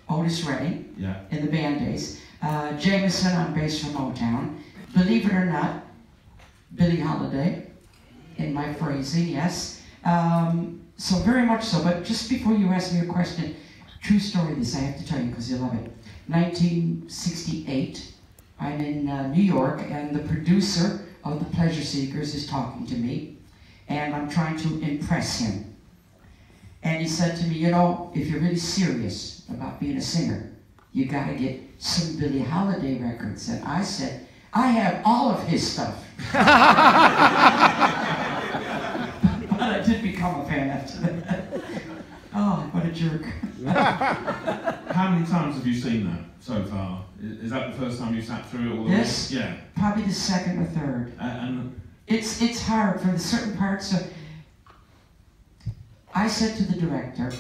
Otis Redding Yeah. in the band days. Jameson on bass from Motown. Believe it or not, Billie Holiday in my phrasing, yes. So very much so, but just before you ask me a question, true story this I have to tell you because you love it. 1968, I'm in New York and the producer of The Pleasure Seekers is talking to me and I'm trying to impress him. And he said to me, you know, if you're really serious about being a singer, you gotta get some Billie Holiday records. And I said, I have all of his stuff. But I did become a fan after that. Oh, what a jerk. How many times have you seen that so far? Is that the first time you sat through it all? This? Yeah. Probably the second or third. And It's hard for the certain parts of... I said to the director,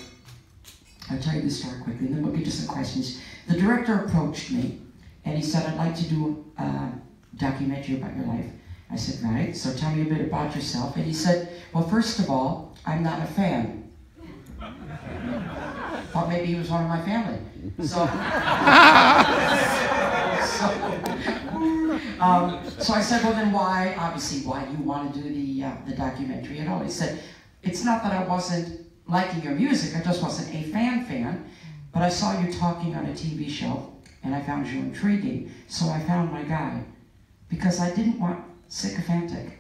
I'll tell you the story quickly, and then we'll get to some questions. The director approached me, and he said, I'd like to do a documentary about your life. I said, right, so tell me a bit about yourself. And he said, well, first of all, I'm not a fan. Thought maybe he was one of my family. So I said, well then why, obviously, why do you want to do the documentary at all? He said, it's not that I wasn't liking your music, I just wasn't a fan, but I saw you talking on a TV show, and I found you intriguing, so I found my guy. Because I didn't want sycophantic.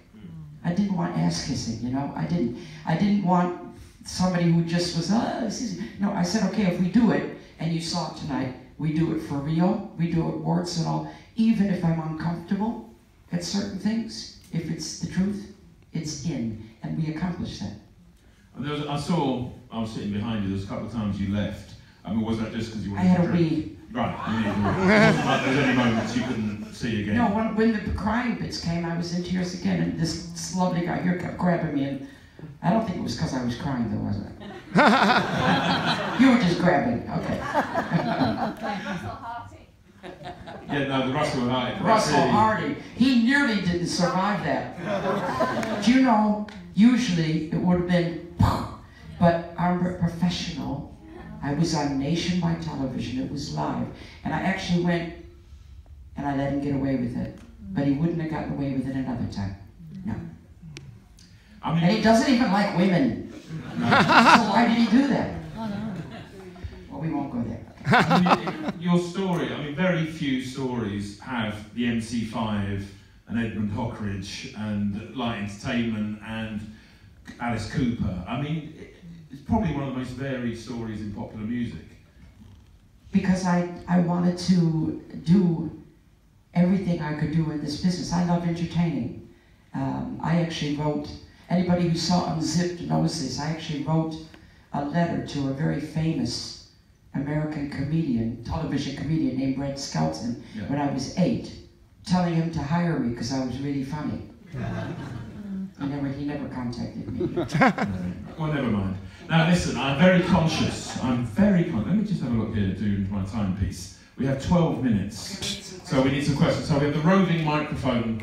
I didn't want ass-kissing, you know? I didn't want somebody who just was, no, I said, okay, if we do it, and you saw it tonight, we do it for real, we do it warts and all, even if I'm uncomfortable at certain things, if it's the truth, it's in, and we accomplish that. I was sitting behind you, there was a couple of times you left. I mean, was that just because you wanted I had to a drink? wee. Right, you needed a wee. It wasn't like there was any moments you couldn't see again. No, when the crying bits came, I was in tears again, and this lovely guy here kept grabbing me, and I don't think it was because I was crying, though, was it? You were just grabbing, okay. Russell Hardy. Yeah, no, the Russell Hardy. Russell Hardy, he nearly didn't survive that. Do you know, usually it would have been, but I'm a professional. I was on nationwide television, it was live, and I actually went and I let him get away with it, but he wouldn't have gotten away with it another time. No. I mean, And he doesn't even like women. So why did he do that? Well, we won't go there. I mean, your story, I mean, very few stories have the MC5 and Edmund Hockridge and Light Entertainment and Alice Cooper. I mean, it's probably one of the most varied stories in popular music. Because I wanted to do everything I could do in this business. I love entertaining. I actually wrote, anybody who saw Unzipped knows this, I actually wrote a letter to a very famous American comedian, television comedian named Red Skelton when I was 8, telling him to hire me because I was really funny. He never contacted me. Well, never mind. Now listen, I'm very conscious. Let me just have a look here to my timepiece. We have 12 minutes, so we need some questions. So we have the roving microphone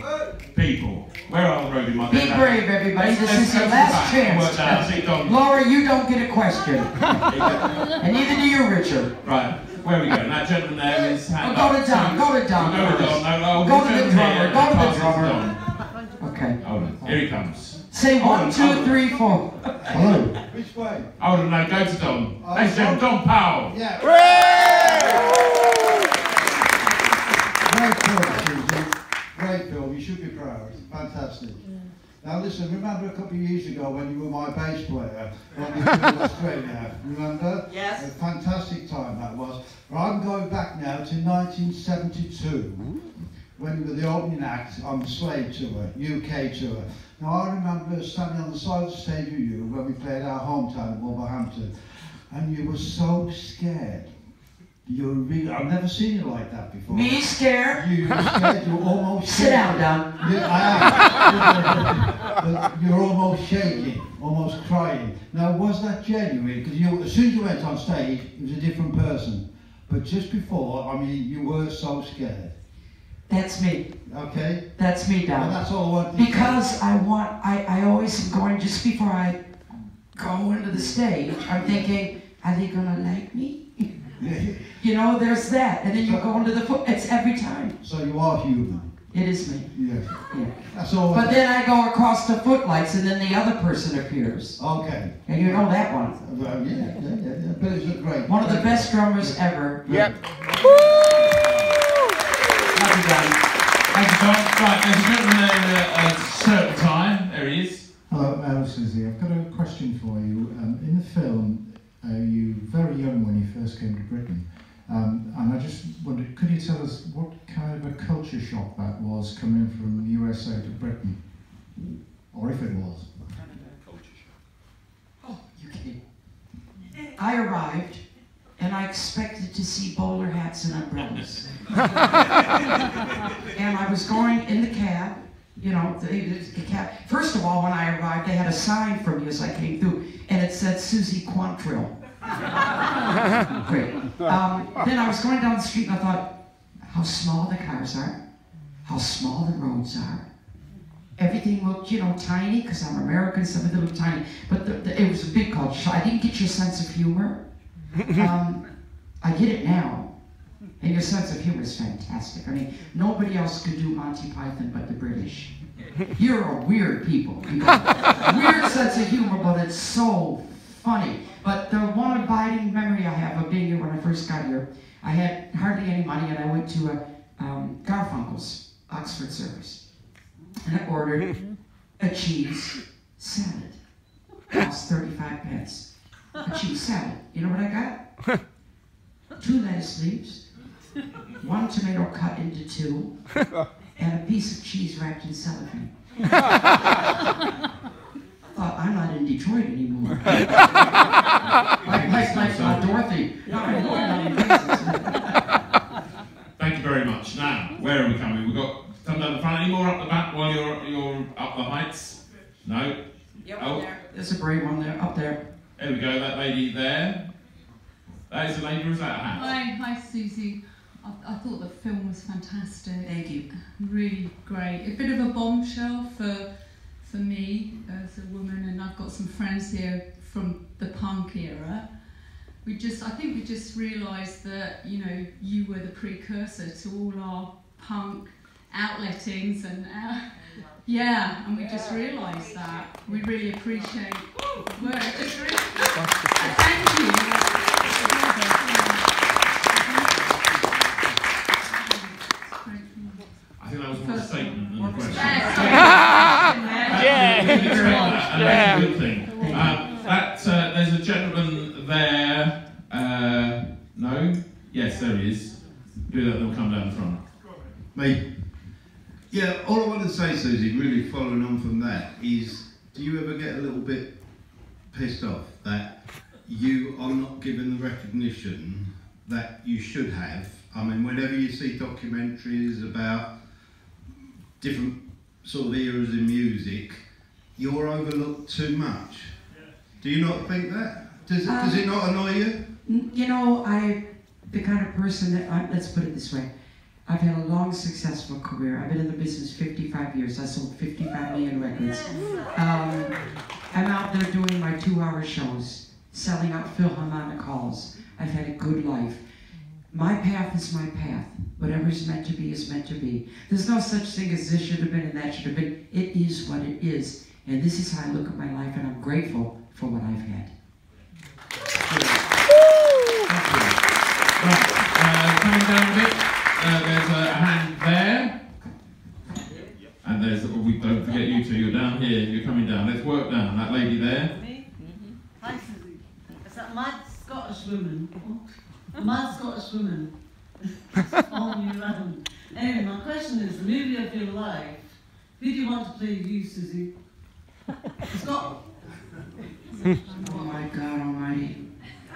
people. Where are the roving microphones? Be brave, everybody. This is your last chance. Laura, you don't get a question. And neither do you, Richard. Right, where are we going? That gentleman there is... Go to Don. Go to Don. Go to Don. Go to the drummer. Go to the drummer. Okay. Hold on. Here he comes. Say 1, 2, 3, 4. Hello. Which way? Hold on, no, go to Don. Ladies and gentlemen, Don Powell. Yeah. Great film, Suzi. Great film. You should be proud. Fantastic. Now listen, remember a couple of years ago when you were my bass player when we were in Australia? Remember? Yes. A fantastic time that was. Well, I'm going back now to 1972. When you were the opening act on the Slade tour, UK tour. Now I remember standing on the side of the stage with you when we played our hometown of Wolverhampton, and you were so scared. You were really, I've never seen you like that before. Me scared? You were scared, you were almost shaking. Sit down, Don. You were almost shaking, almost crying. Now was that genuine? Because as soon as you went on stage, it was a different person. But just before, I mean, you were so scared. That's me. Okay? That's me, Don. Well, that's all I want. Because I always am going, just before I go into the stage, I'm thinking, are they gonna like me? You know, there's that. And then you go into the foot. It's every time. So you are human. It is me. Yes. Yeah. That's all. But then I go across the footlights and then the other person appears. Okay. And you know that one. Well, yeah. But it's a great. One of the best drummers ever. Yep. Love you guys. Thank you, John. Right, there's a gentleman there at a certain time. There he is. Hello, Suzi. I've got a question for you. In the film, you were very young when you first came to Britain. And I just wondered, could you tell us what kind of a culture shock that was coming from the USA to Britain? Or if it was? Oh, you kidding? I arrived and I expected to see bowler hats and umbrellas. And I was going in the cab, you know, the cab. First of all, when I arrived, they had a sign for me as I came through, and it said Suzi Quatro. Great. Then I was going down the street and I thought, how small the cars are, how small the roads are. Everything looked, you know, tiny, because I'm American, some of them looked tiny. But it was a big culture shock. I didn't get your sense of humor. I get it now. And your sense of humor is fantastic. I mean, nobody else could do Monty Python but the British. You're a weird people. You know? Weird sense of humor, but it's so funny. But the one abiding memory I have of being here when I first got here, I had hardly any money and I went to Garfunkel's Oxford service. And I ordered a cheese salad. Cost 35 pence. A cheese salad. You know what I got? 2 lettuce leaves, 1 tomato cut into 2, and a piece of cheese wrapped in cellophane. I thought, I'm not in Detroit anymore. like Dorothy. No, I'm not in Kansas. Thank you very much. Now, where are we coming? We've got come down the front. Any more up the back while you're up the heights? No? Yep, oh. There's a brave one there, up there. There we go, that lady there. That is a lady, or is that a hat? Hi Suzi. I thought the film was fantastic. Thank you. Really great. A bit of a bombshell for me as a woman, and I've got some friends here from the punk era. I think we just realised that, you know, you were the precursor to all our punk outlettings and yeah, and we just realised that. We really appreciate the work. Thank you. I think that was more a statement than a question. Yeah. That's a good thing. There's a gentleman there. No? Yes, there he is. Do that, then we'll come down the front. Me? Yeah, all I want to say, Suzi, really following on from that, is do you ever get a little bit pissed off that you are not given the recognition that you should have? I mean, whenever you see documentaries about different sort of eras in music, you're overlooked too much. Do you not think that? Does it not annoy you? You know, I'm the kind of person that, let's put it this way, I've had a long, successful career. I've been in the business 55 years. I sold 55 million records. I'm out there doing my 2-hour shows, selling out Philharmonic halls. I've had a good life. My path is my path. Whatever's meant to be is meant to be. There's no such thing as this should have been and that should have been. It is what it is. And this is how I look at my life, and I'm grateful for what I've had. Right, coming down a bit, there's a hand there. And there's, we don't forget you two, you're down here, you're coming down. Let's work down, that lady there. Me? Hi Suzi. It's that mad Scottish woman. Mad Scottish woman. All year round. Anyway, my question is, the movie of your life, who do you want to play you, Suzi? Scott. Oh my God Almighty.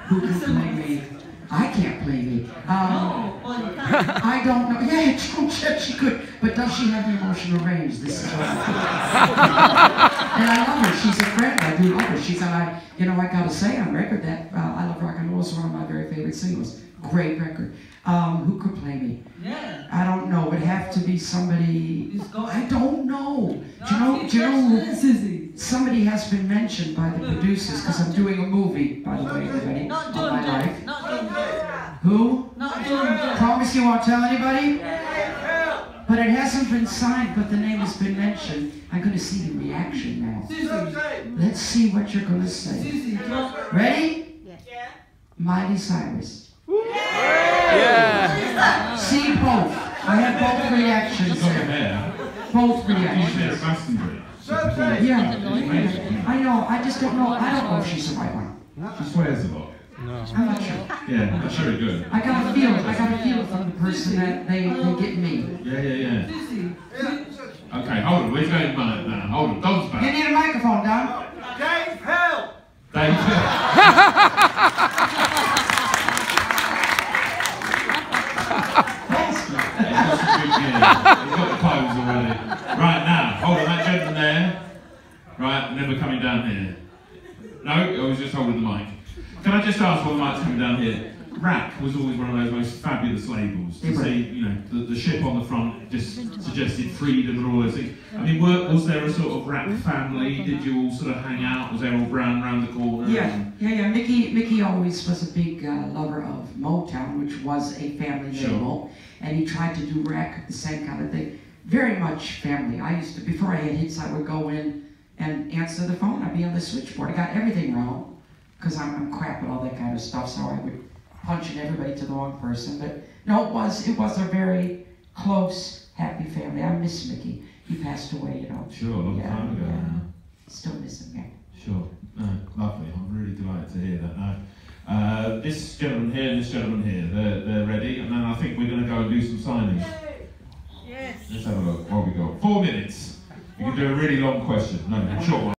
Who can play me? I can't play me. No, well, you can't. I don't know. Yeah, she could. But does she have the emotional range? This is what and I love her. She's a friend. I do love her. She's I gotta say on record that I Love Rock and Roll is one of my very favorite singles. Great record. Who could play me? Yeah. I don't know. It would have to be somebody. I don't know. Do you know? Somebody has been mentioned by the producers because I'm doing a movie, by the way, everybody, Not on my life. Not doing Who? Not John. Promise you won't tell anybody? But it hasn't been signed, but the name has been mentioned. I'm going to see the reaction now. Suzi. Let's see what you're going to say. Suzi, John. Ready? Yeah. Miley Cyrus. Yeah. See both. I had both reactions She's got the there. hair. Both You reactions. should have Glastonbury. Yeah. I know. I just don't know. I don't know if she's the right one. She swears a lot. I'm not sure. Yeah, that's very good. I got a feel from the person that they get me. Yeah. Suzi. Okay, hold on. Where's going back now? Hold on. Don's You back. need a microphone, Don. Dave. He's got the clothes already. Right now, hold on, that gentleman there. Right, and then we're coming down here. No, I was just holding the mic. Can I just ask while the mic's coming down here? Rack was always one of those most fabulous labels. To say, you know, the ship on the front just suggested freedom and all those things. I mean, was there a sort of Rack family? Did you all sort of hang out? Was there all around the corner? Yeah. Mickey always was a big lover of Motown, which was a family label, and he tried to do Rack, the same kind of thing. Very much family. I used to, before I had hits, I would go in and answer the phone. I'd be on the switchboard. I got everything wrong, because I'm crap at all that kind of stuff, so I would punching everybody to the wrong person. But no, it was a very close, happy family. I miss Mickey. He passed away, you know. Sure, a long time ago. Yeah. Still miss him, yeah. Sure. No, lovely. I'm really delighted to hear that. No. This gentleman here and this gentleman here, they're ready, and then I think we're going to go and do some signings. Yes. Let's have a look. What have we got? 4 minutes. You can do a really long question. No, a short one.